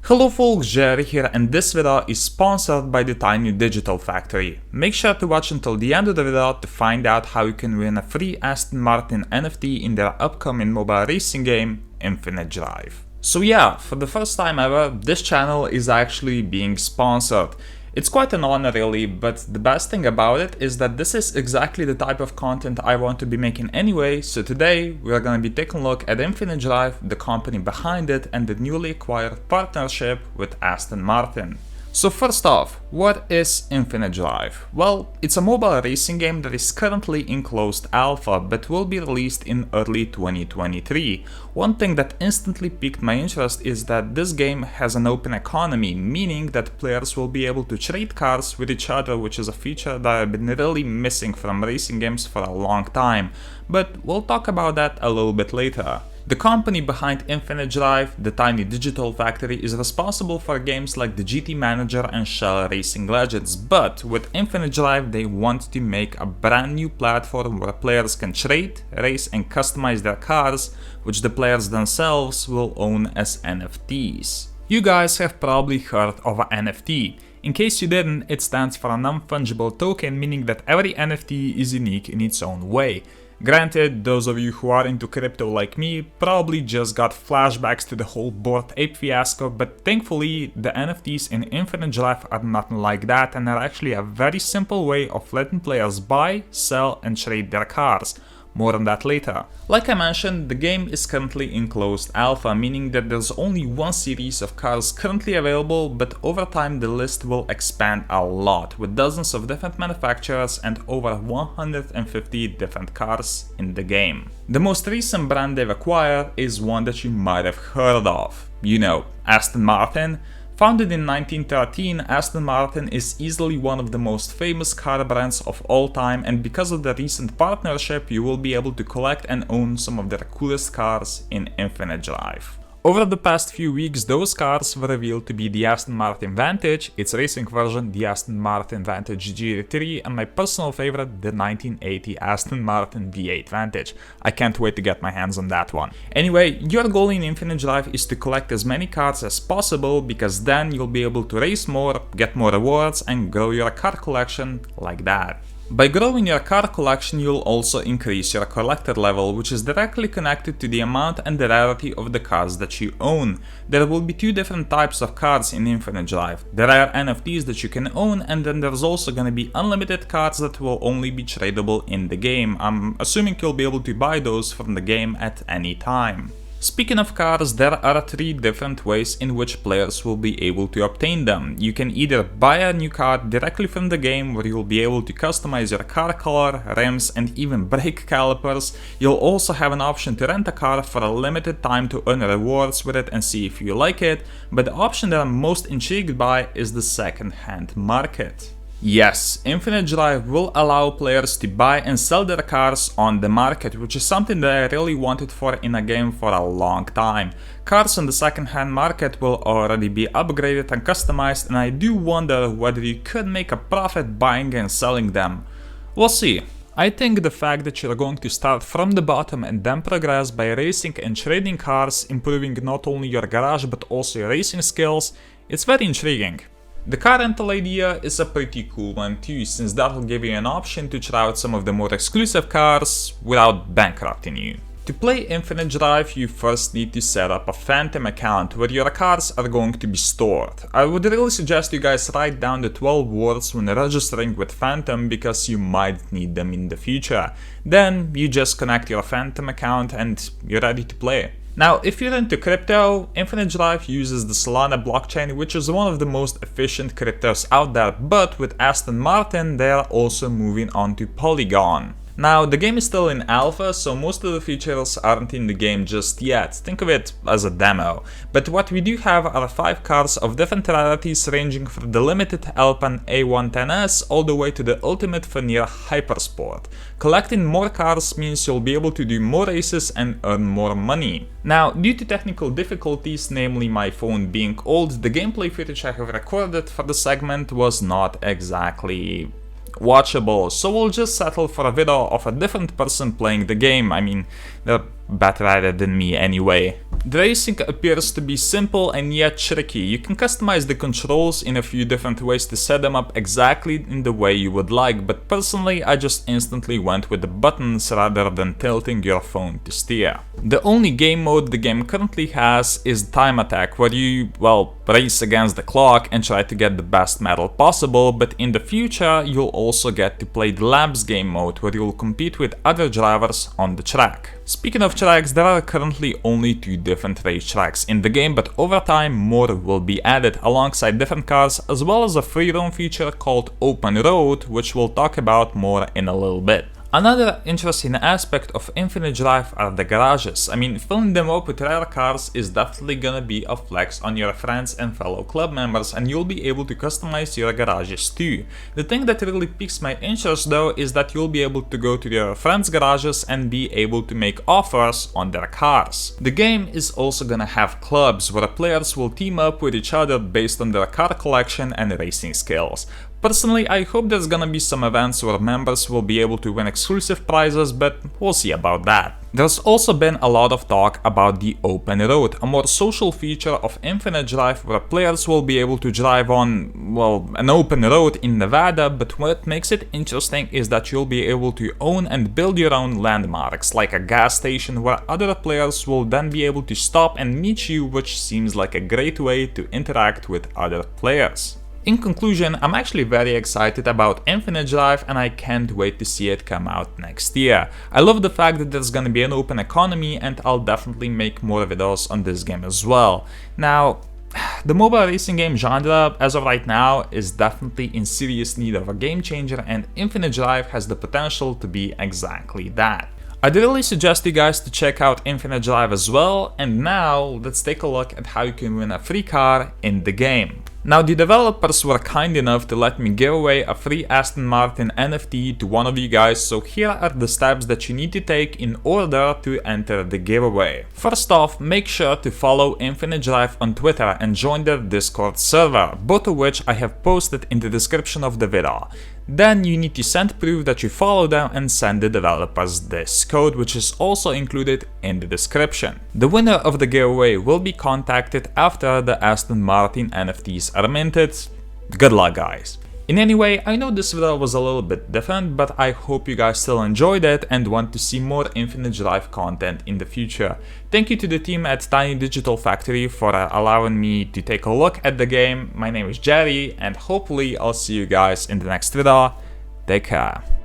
Hello folks, Jerry here, and this video is sponsored by the Tiny Digital Factory. Make sure to watch until the end of the video to find out how you can win a free Aston Martin NFT in their upcoming mobile racing game, Infinite Drive. So yeah, for the first time ever, this channel is actually being sponsored. It's quite an honor really, but the best thing about it is that this is exactly the type of content I want to be making anyway, so today we're gonna be taking a look at Infinite Drive, the company behind it, and the newly acquired partnership with Aston Martin. So first off, what is Infinite Drive? Well, it's a mobile racing game that is currently in closed alpha, but will be released in early 2023. One thing that instantly piqued my interest is that this game has an open economy, meaning that players will be able to trade cars with each other, which is a feature that I've been really missing from racing games for a long time, but we'll talk about that a little bit later. The company behind Infinite Drive, the Tiny Digital Factory, is responsible for games like the GT Manager and Shell Racing Legends, but with Infinite Drive they want to make a brand new platform where players can trade, race and customize their cars, which the players themselves will own as NFTs. You guys have probably heard of an NFT. In case you didn't, it stands for a non-fungible token, meaning that every NFT is unique in its own way. Granted, those of you who are into crypto like me probably just got flashbacks to the whole Bored Ape fiasco, but thankfully the NFTs in Infinite Drive are nothing like that and are actually a very simple way of letting players buy, sell and trade their cars. More on that later. Like I mentioned, the game is currently in closed alpha, meaning that there's only one series of cars currently available, but over time the list will expand a lot, with dozens of different manufacturers and over 150 different cars in the game. The most recent brand they've acquired is one that you might have heard of. You know, Aston Martin. Founded in 1913, Aston Martin is easily one of the most famous car brands of all time, and because of the recent partnership you will be able to collect and own some of their coolest cars in Infinite Drive. Over the past few weeks, those cars were revealed to be the Aston Martin Vantage, its racing version the Aston Martin Vantage GT3, and my personal favorite, the 1980 Aston Martin V8 Vantage. I can't wait to get my hands on that one. Anyway, your goal in Infinite Drive is to collect as many cars as possible, because then you'll be able to race more, get more rewards, and grow your car collection like that. By growing your car collection, you'll also increase your collector level, which is directly connected to the amount and the rarity of the cars that you own. There will be two different types of cars in Infinite Drive. There are NFTs that you can own, and then there's also gonna be unlimited cars that will only be tradable in the game. I'm assuming you'll be able to buy those from the game at any time. Speaking of cars, there are three different ways in which players will be able to obtain them. You can either buy a new car directly from the game, where you'll be able to customize your car color, rims and even brake calipers. You'll also have an option to rent a car for a limited time to earn rewards with it and see if you like it, but the option that I'm most intrigued by is the second-hand market. Yes, Infinite Drive will allow players to buy and sell their cars on the market, which is something that I really wanted for in a game for a long time. Cars on the second-hand market will already be upgraded and customized, and I do wonder whether you could make a profit buying and selling them. We'll see. I think the fact that you're going to start from the bottom and then progress by racing and trading cars, improving not only your garage but also your racing skills, it's very intriguing. The car rental idea is a pretty cool one too, since that'll give you an option to try out some of the more exclusive cars without bankrupting you. To play Infinite Drive, you first need to set up a Phantom account where your cars are going to be stored. I would really suggest you guys write down the 12 words when registering with Phantom, because you might need them in the future. Then you just connect your Phantom account and you're ready to play. Now, if you're into crypto, Infinite Drive uses the Solana blockchain, which is one of the most efficient cryptos out there, but with Aston Martin they are also moving on to Polygon. Now, the game is still in alpha, so most of the features aren't in the game just yet. Think of it as a demo. But what we do have are 5 cars of different rarities, ranging from the limited Alpan A110S all the way to the ultimate Veneer Hypersport. Collecting more cars means you'll be able to do more races and earn more money. Now, due to technical difficulties, namely my phone being old, the gameplay footage I have recorded for the segment was not exactly watchable, so we'll just settle for a video of a different person playing the game. I mean, they're better at it than me anyway. The racing appears to be simple and yet tricky. You can customize the controls in a few different ways to set them up exactly in the way you would like, but personally I just instantly went with the buttons rather than tilting your phone to steer. The only game mode the game currently has is time attack, where you, well, race against the clock and try to get the best medal possible, but in the future you'll also get to play the laps game mode, where you'll compete with other drivers on the track. Speaking of tracks, there are currently only 2 different racetracks in the game, but over time more will be added alongside different cars, as well as a free roam feature called Open Road, which we'll talk about more in a little bit. Another interesting aspect of Infinite Drive are the garages. I mean, filling them up with rare cars is definitely gonna be a flex on your friends and fellow club members, and you'll be able to customize your garages too. The thing that really piques my interest though is that you'll be able to go to your friends' garages and be able to make offers on their cars. The game is also gonna have clubs where players will team up with each other based on their car collection and racing skills. Personally, I hope there's gonna be some events where members will be able to win exclusive prizes, but we'll see about that. There's also been a lot of talk about the Open Road, a more social feature of Infinite Drive where players will be able to drive on, well, an open road in Nevada, but what makes it interesting is that you'll be able to own and build your own landmarks, like a gas station where other players will then be able to stop and meet you, which seems like a great way to interact with other players. In conclusion, I'm actually very excited about Infinite Drive and I can't wait to see it come out next year. I love the fact that there's gonna be an open economy and I'll definitely make more videos on this game as well. Now, the mobile racing game genre as of right now is definitely in serious need of a game changer, and Infinite Drive has the potential to be exactly that. I'd really suggest you guys to check out Infinite Drive as well, and now let's take a look at how you can win a free car in the game. Now, the developers were kind enough to let me give away a free Aston Martin NFT to one of you guys, so here are the steps that you need to take in order to enter the giveaway. First off, make sure to follow Infinite Drive on Twitter and join their Discord server, both of which I have posted in the description of the video. Then you need to send proof that you follow them and send the developers this code, which is also included in the description. The winner of the giveaway will be contacted after the Aston Martin NFTs are minted. Good luck, guys! In any way, I know this video was a little bit different, but I hope you guys still enjoyed it and want to see more Infinite Drive content in the future. Thank you to the team at Tiny Digital Factory for allowing me to take a look at the game. My name is Jerry, and hopefully I'll see you guys in the next video. Take care.